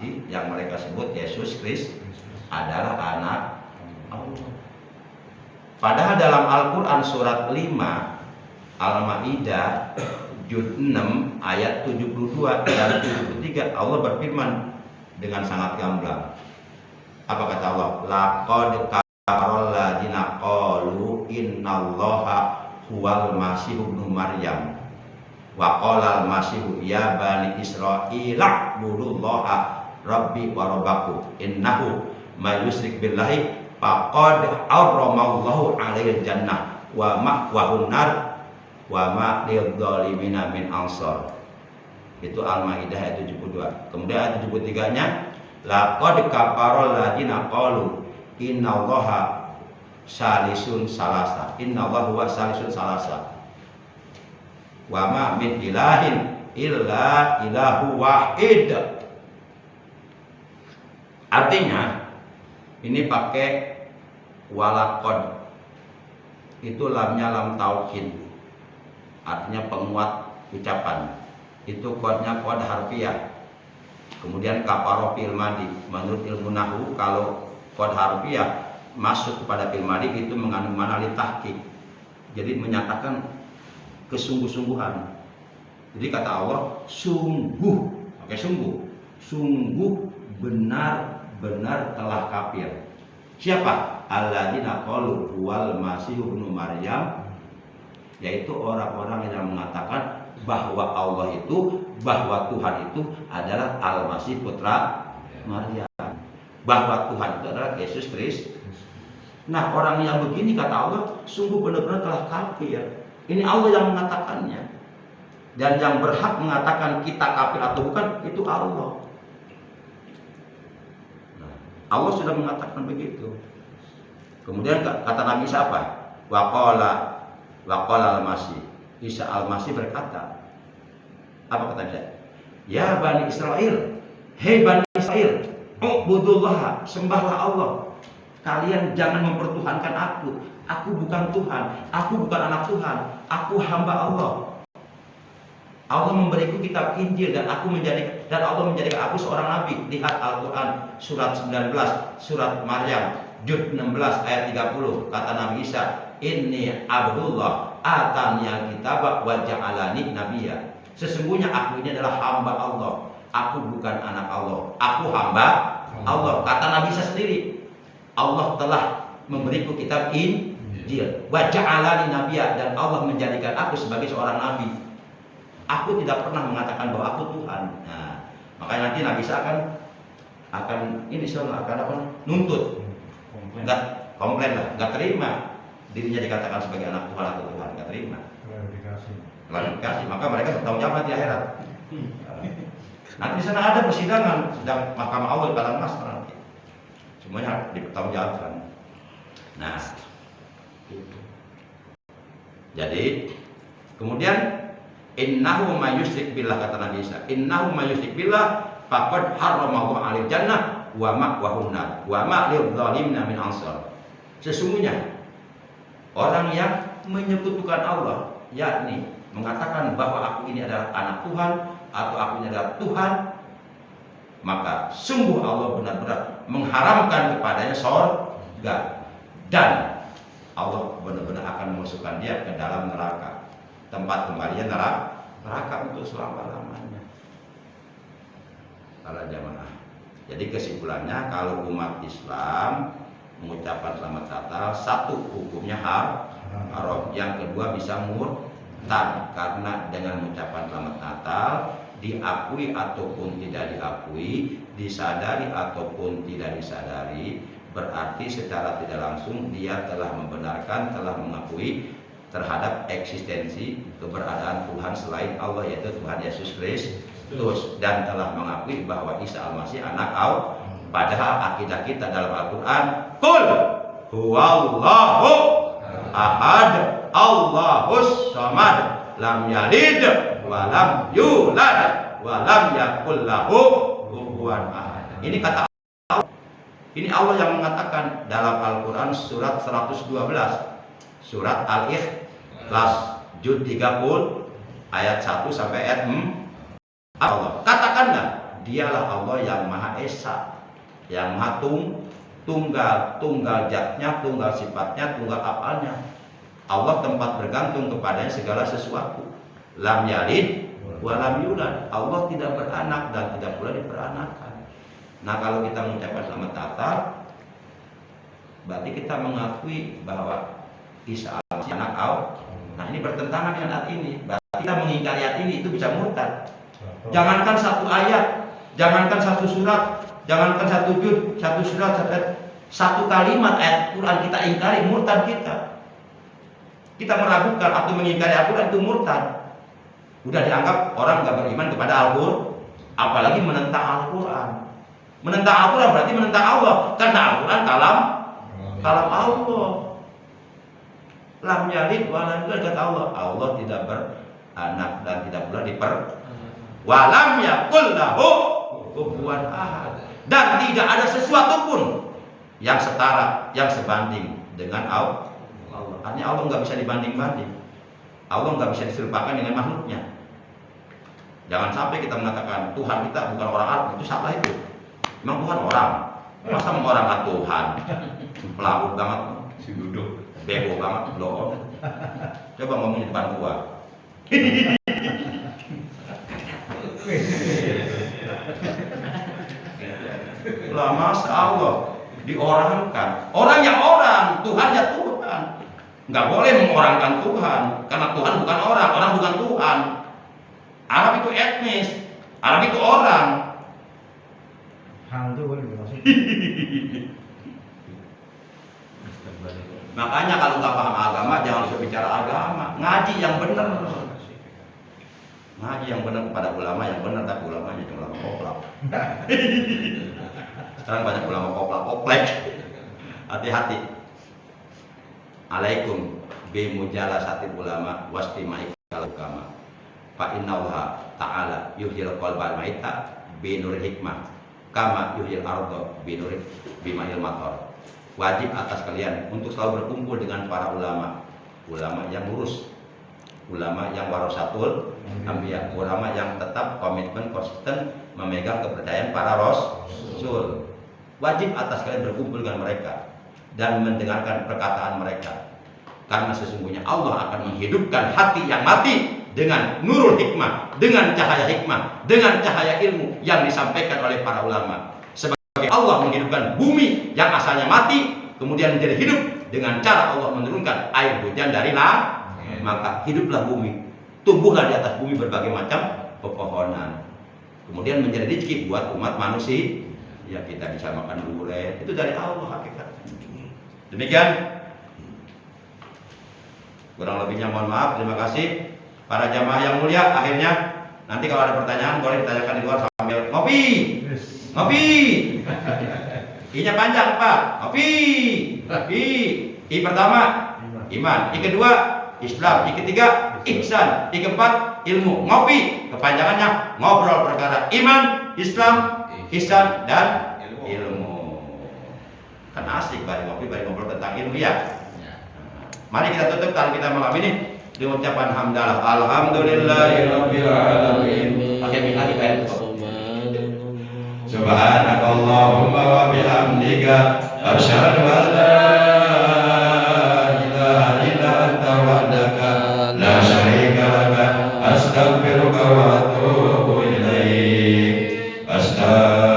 yang mereka sebut Yesus Kristus adalah anak Allah. Padahal dalam Al-Quran surat 5 Al-Ma'idah juz 6 ayat 72 dan 73 Allah berfirman dengan sangat gamblang. Apa kata Allah? Laqad kafaral ladzina qalu innallaha huwal masih ibnu Maryam wa qala al-masih ya bani Israila budullaha rabbi wa rabbakum innahu may yusyrik billahi faqad harramallahu 'alaihi jannah wa ma'wahun nar wa ma lidzalimina min ansar. Itu Al-Maidah ayat 72. Kemudian ayat 73-nya laqad kafaral ladzina qalu innallaha salisun salasa innallaha huwa salisun salasa wa ma min ilahin illa ilahu wahid. Artinya ini pakai walaqad, itu lamnya lam taukid, artinya penguat ucapan. Itu kodnya kod harfiah. Kemudian kafaro fil madi, menurut ilmu nahwu kalau kod harfiah masuk kepada fil madi itu mengandung makna li tahqiq, jadi menyatakan kesungguh-sungguhan. Jadi kata Allah sungguh, oke, sungguh benar-benar telah kafir. Siapa? Alladzina qalu huwal masih ibnu Maryam, yaitu orang-orang yang mengatakan bahwa Allah itu, bahwa Tuhan itu adalah Al-Masih putra Maryam, bahwa Tuhan itu adalah Yesus Kristus. Nah, orang yang begini kata Allah sungguh benar-benar telah kafir. Ini Allah yang mengatakannya. Dan yang berhak mengatakan kita kafir atau bukan itu Allah. Nah, Allah sudah mengatakan begitu. Kemudian kata Nabi Isa apa? Waqala al-Masih. Isa al-Masih berkata, apa kata dia? Ya Bani Israel, hei Bani Israel, ubudullah, sembahlah Allah. Kalian jangan mempertuhankan aku. Aku bukan Tuhan, aku bukan anak Tuhan, aku hamba Allah. Allah memberiku kitab Injil dan Allah menjadikan aku seorang nabi. Lihat Al-Quran surat 19, surat Maryam juz 16 ayat 30. Kata Nabi Isa, inni abdullah atani al-kitab wa ja'alani nabiyya. Sesungguhnya aku ini adalah hamba Allah. Aku bukan anak Allah, aku hamba Allah. Kata Nabi Isa sendiri, Allah telah memberiku kitab Injil wa ja'alani nabiyya, dan Allah menjadikan aku sebagai seorang nabi. Aku tidak pernah mengatakan bahwa aku Tuhan. Nah, makanya nanti Nabi Isa akan ini semua akan apa? Nuntut. Enggak komplain lah, enggak terima dirinya dikatakan sebagai anak Tuhan atau Tuhan, enggak terima. Klarifikasi. Maka mereka bertanggung jawab di akhirat. Nanti di sana ada persidangan, sedang mahkamah Allah di padang mahsyar nanti. Semuanya dipertanggungjawabkan. Nah, jadi kemudian innahu may yusyrik billah, kata Nabi Isa, innahu may yusyrik billah faqad harramallahu 'alaihi jannah wa ma'wahun nar wa ma lidzalimina min ansar. Sesungguhnya orang yang menyekutukan Allah, yakni mengatakan bahwa aku ini adalah anak Tuhan atau aku ini adalah Tuhan, maka sungguh Allah benar-benar mengharamkan kepadanya surga, dan Allah benar-benar akan memasukkan dia ke dalam neraka, tempat kembalinya neraka untuk selama-lamanya. Para jamaah, jadi kesimpulannya kalau umat Islam mengucapkan selamat Natal, satu hukumnya haram, yang kedua bisa murtad, karena dengan mengucapkan selamat Natal diakui ataupun tidak diakui, disadari ataupun tidak disadari, berarti secara tidak langsung dia telah membenarkan, telah mengakui terhadap eksistensi keberadaan Tuhan selain Allah, yaitu Tuhan Yesus Kristus, dan telah mengakui bahwa Isa Al-Masih anak Allah. Padahal akidah kita dalam Al-Quran, qul huwallahu ahad Allahus samad lam yalid wa lam yulad wa lam yakul lahu kufuwan ahad. Ini kata Allah. Ini Allah yang mengatakan dalam Al-Quran surat 112, surat Al-Ikhlas juz 30 ayat 1 sampai ayat 4. Allah katakanlah dialah Allah yang Maha Esa, yang Maha tunggal zatnya, tunggal sifatnya, tunggal apalnya. Allah tempat bergantung kepadanya segala sesuatu. Lam yalid wa lam yulad. Allah tidak beranak dan tidak pula diperanakan. Nah, kalau kita mengucapkan selamat Natal, berarti kita mengakui bahwa Isa al-Masih anak Allah. Nah, ini bertentangan dengan ayat ini. Berarti kita mengingkari ayat ini itu bisa murtad. Jangankan satu ayat, jangankan satu surat, jangankan satu juz, satu surat, satu kalimat ayat Quran kita ingkari, murtad kita. Kita meragukan atau mengingkari Al-Quran itu murtad. Udah dianggap orang nggak beriman kepada Al-Quran, apalagi menentang Al-Quran. Menentang Al-Quran berarti menentang Allah, karena Al-Quran kalam Allah. Lam yalid wa lam yulad, kata Allah. Allah tidak beranak dan tidak pula walam yakul lahu kufuwan ahad. Dan tidak ada sesuatu pun yang setara, yang sebanding dengan Allah. Artinya Allah nggak bisa dibanding-banding. Allah nggak bisa diserupakan dengan makhluknya. Jangan sampai kita mengatakan Tuhan kita bukan orang Arab, itu salah itu. Memang Tuhan orang. Masa orang kan Tuhan? Pelaku banget, si duduk, bego banget, loh. Coba ngomong di depan gua. Lah, Masya Allah, diorangkan. Orangnya orang, Tuhannya Tuhan. Nggak boleh mengorangkan Tuhan, karena Tuhan bukan orang, orang bukan Tuhan. Arab itu etnis, Arab itu orang. Hantu boleh dimaksud. Makanya kalau nggak paham agama, jangan usah bicara agama. Ngaji yang benar. Ngaji yang benar kepada ulama yang benar, tapi ulamanya cuma ulama koplak. Sekarang banyak ulama koplak. Hati-hati. Alaikum bi mujalasatil ulama wastimai kalama. Fa innallaha ta'ala yuhyil qalbal maita bi nuril hikmah kama yuhyil ardo bi nuril bima'il matar. Wajib atas kalian untuk selalu berkumpul dengan para ulama yang lurus, ulama yang warasatul anbiya, ulama yang tetap komitmen konsisten memegang kepercayaan para rasul. Wajib atas kalian berkumpul dengan mereka dan mendengarkan perkataan mereka, karena sesungguhnya Allah akan menghidupkan hati yang mati dengan nurul hikmah, dengan cahaya hikmah, dengan cahaya ilmu yang disampaikan oleh para ulama. Sebagai Allah menghidupkan bumi yang asalnya mati kemudian menjadi hidup dengan cara Allah menurunkan air hujan dari langit, maka hiduplah bumi, tumbuhlah di atas bumi berbagai macam pepohonan, kemudian menjadi rezeki buat umat manusia. Ya, kita bisa makan durian, itu dari Allah hakikatnya. Demikian, kurang lebihnya mohon maaf. Terima kasih para jamaah yang mulia. Akhirnya nanti kalau ada pertanyaan boleh ditanyakan di luar sambil ngopi. I-nya panjang Pak, ngopi. I pertama iman, I kedua Islam, I ketiga ihsan, I keempat ilmu. Ngopi kepanjangannya ngobrol perkara iman, Islam, ihsan dan ilmu. Kan asik bari ngobrol tentang ilmu ya. Mari kita tutup tali kita malam ini dengan ucapan hamdalah. Alhamdulillahirabbil alamin. Pakai minat dibayar Subhanakallahumma wa bihamdika asyhadu an la ilaha illa anta wahdaka la syarika laka astaghfiruka wa atubu ilaik. Astagfirullah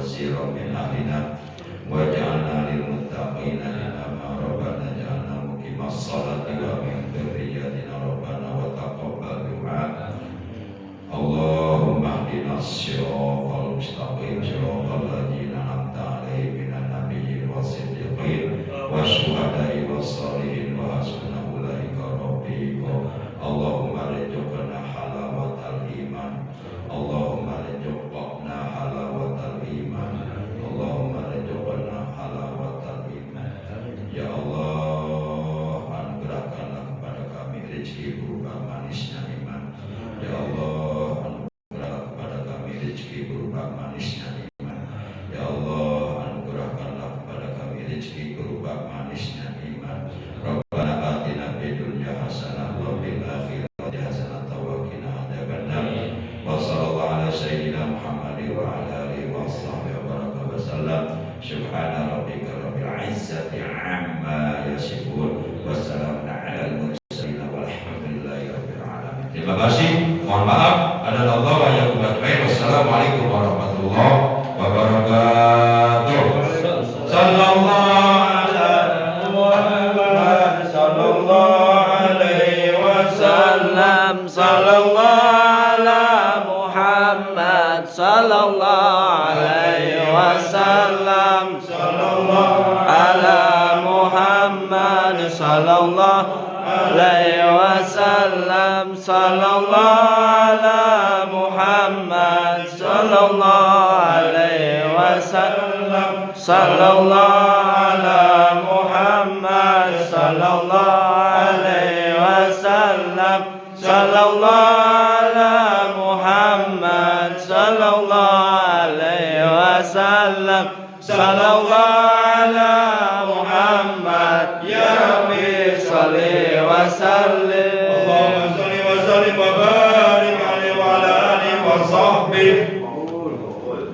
وسيرا من أهلنا واجعلنا للمتقين إماما ربنا اجعلنا مقيم الصلاة ومن ذريتنا ربنا وتقبل دعاء اللهم اهدنا الصراط المستقيم صراط الذين أنعمت عليهم من النبيين والصديقين والشهداء والصالحين وحسن أولئك رفيقا اللهم ارزقنا حلاوة الإيمان اللهم ارزقنا حلاوة الإيمان اللهم ارزقنا حلاوة الإيمان ya Allah anugerahkanlah kepada kami rezeki berupa manisnya iman ya Allah anugerahkanlah kepada kami rezeki berupa manisnya iman ya Allah anugerahkanlah kepada kami rezeki berupa manisnya iman Rabbana atina fid dunya hasanah wa fil akhirati hasanah wa qina adzabannar wa sallallahu ala sayyidina Muhammadin wa ala alihi wa sahbihi wa baraka wa sallam subhana rabbika rabbil izzati amma yasifun wa salamun alal mursalin walhamdulillahi rabbil alamin. Terima kasih. Mohon maaf ada Allah wa yakum ajmain. Wassalamualaikum warahmatullahi wabarakatuh. Sallallahu ala Muhammad sallallahu alaihi wasallam sallallahu ala Muhammad sallallahu alaihi wasallam sallallahu ala Muhammad sallallahu alaihi wasallam sallallahu ala Muhammad sallallahu alaihi wasallam sallallahu ala Muhammad sallallahu alaihi wasallam sallallahu ala Muhammad sallallahu alaihi wasallam sallallahu